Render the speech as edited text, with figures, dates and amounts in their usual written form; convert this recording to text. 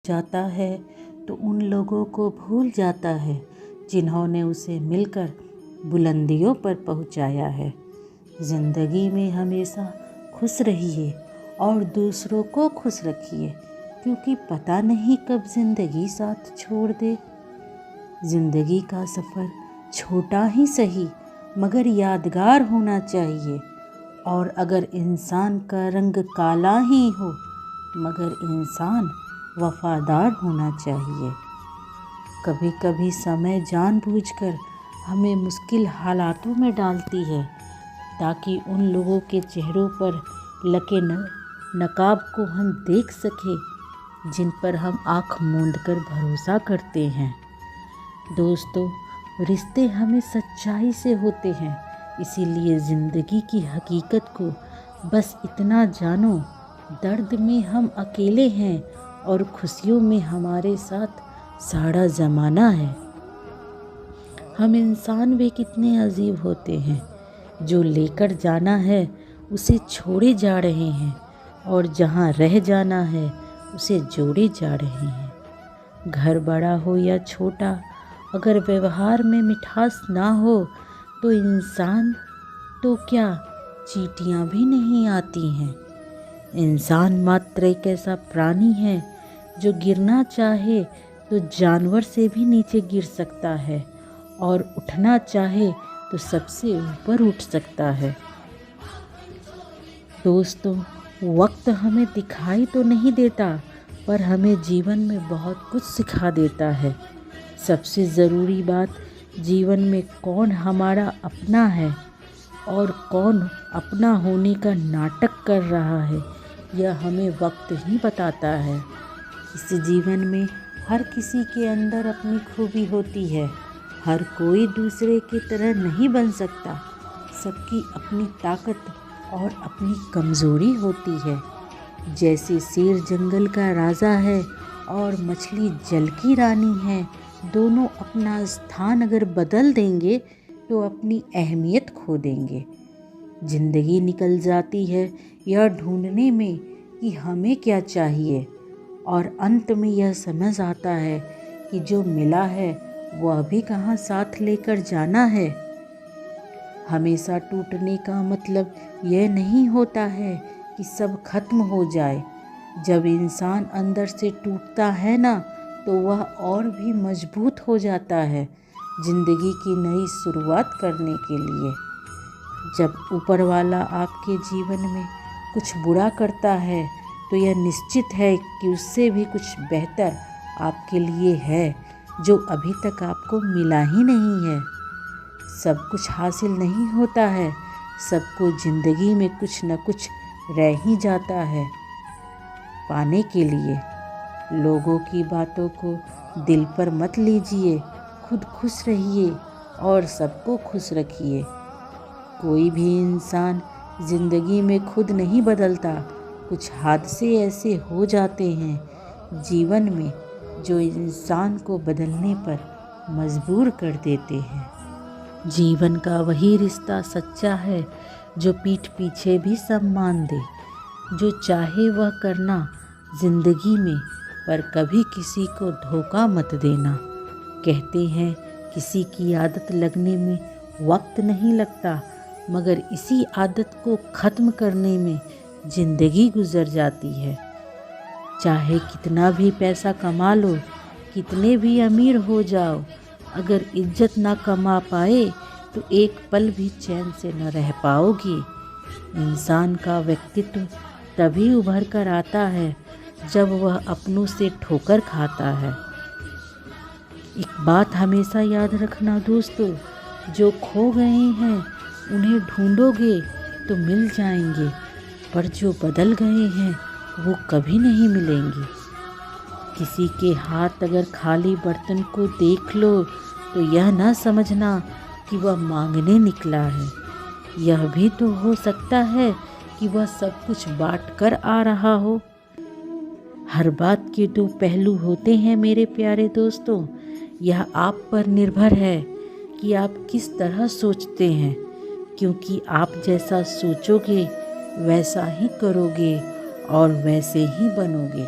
जाता है तो उन लोगों को भूल जाता है जिन्होंने उसे मिलकर बुलंदियों पर पहुंचाया है। ज़िंदगी में हमेशा खुश रहिए और दूसरों को खुश रखिए, क्योंकि पता नहीं कब ज़िंदगी साथ छोड़ दे। ज़िंदगी का सफ़र छोटा ही सही मगर यादगार होना चाहिए, और अगर इंसान का रंग काला ही हो मगर इंसान वफादार होना चाहिए। कभी कभी समय जानबूझकर हमें मुश्किल हालातों में डालती है ताकि उन लोगों के चेहरों पर लगे नकाब को हम देख सकें जिन पर हम आँख मूंद कर भरोसा करते हैं। दोस्तों, रिश्ते हमें सच्चाई से होते हैं, इसीलिए ज़िंदगी की हकीकत को बस इतना जानो, दर्द में हम अकेले हैं और खुशियों में हमारे साथ सारा ज़माना है। हम इंसान भी कितने अजीब होते हैं, जो लेकर जाना है उसे छोड़े जा रहे हैं और जहाँ रह जाना है उसे जोड़े जा रहे हैं। घर बड़ा हो या छोटा, अगर व्यवहार में मिठास ना हो तो इंसान तो क्या चींटियाँ भी नहीं आती हैं। इंसान मात्र एक ऐसा प्राणी है जो गिरना चाहे तो जानवर से भी नीचे गिर सकता है और उठना चाहे तो सबसे ऊपर उठ सकता है। दोस्तों, वक्त हमें दिखाई तो नहीं देता पर हमें जीवन में बहुत कुछ सिखा देता है। सबसे ज़रूरी बात, जीवन में कौन हमारा अपना है और कौन अपना होने का नाटक कर रहा है, यह हमें वक्त ही बताता है। इस जीवन में हर किसी के अंदर अपनी खूबी होती है। हर कोई दूसरे की तरह नहीं बन सकता। सबकी अपनी ताकत और अपनी कमज़ोरी होती है। जैसे शेर जंगल का राजा है और मछली जल की रानी है, दोनों अपना स्थान अगर बदल देंगे तो अपनी अहमियत खो देंगे। ज़िंदगी निकल जाती है यह ढूंढने में कि हमें क्या चाहिए, और अंत में यह समझ आता है कि जो मिला है वह भी कहाँ साथ लेकर जाना है। हमेशा टूटने का मतलब यह नहीं होता है कि सब खत्म हो जाए। जब इंसान अंदर से टूटता है ना, तो वह और भी मजबूत हो जाता है ज़िंदगी की नई शुरुआत करने के लिए। जब ऊपर वाला आपके जीवन में कुछ बुरा करता है तो यह निश्चित है कि उससे भी कुछ बेहतर आपके लिए है जो अभी तक आपको मिला ही नहीं है। सब कुछ हासिल नहीं होता है, सबको ज़िंदगी में कुछ न कुछ रह ही जाता है पाने के लिए। लोगों की बातों को दिल पर मत लीजिए, खुद खुश रहिए और सबको खुश रखिए। कोई भी इंसान ज़िंदगी में खुद नहीं बदलता। कुछ हादसे ऐसे हो जाते हैं जीवन में जो इंसान को बदलने पर मजबूर कर देते हैं। जीवन का वही रिश्ता सच्चा है जो पीठ पीछे भी सम्मान दे। जो चाहे वह करना ज़िंदगी में, पर कभी किसी को धोखा मत देना। कहते हैं किसी की आदत लगने में वक्त नहीं लगता, मगर इसी आदत को ख़त्म करने में ज़िंदगी गुजर जाती है। चाहे कितना भी पैसा कमा लो, कितने भी अमीर हो जाओ, अगर इज्जत ना कमा पाए तो एक पल भी चैन से न रह पाओगी। इंसान का व्यक्तित्व तभी उभर कर आता है जब वह अपनों से ठोकर खाता है। एक बात हमेशा याद रखना दोस्तों, जो खो गए हैं उन्हें ढूंढोगे तो मिल जाएंगे, पर जो बदल गए हैं वो कभी नहीं मिलेंगे। किसी के हाथ अगर खाली बर्तन को देख लो तो यह ना समझना कि वह मांगने निकला है। यह भी तो हो सकता है कि वह सब कुछ बांट कर आ रहा हो। हर बात के दो पहलू होते हैं मेरे प्यारे दोस्तों। यह आप पर निर्भर है कि आप किस तरह सोचते हैं, क्योंकि आप जैसा सोचोगे वैसा ही करोगे और वैसे ही बनोगे।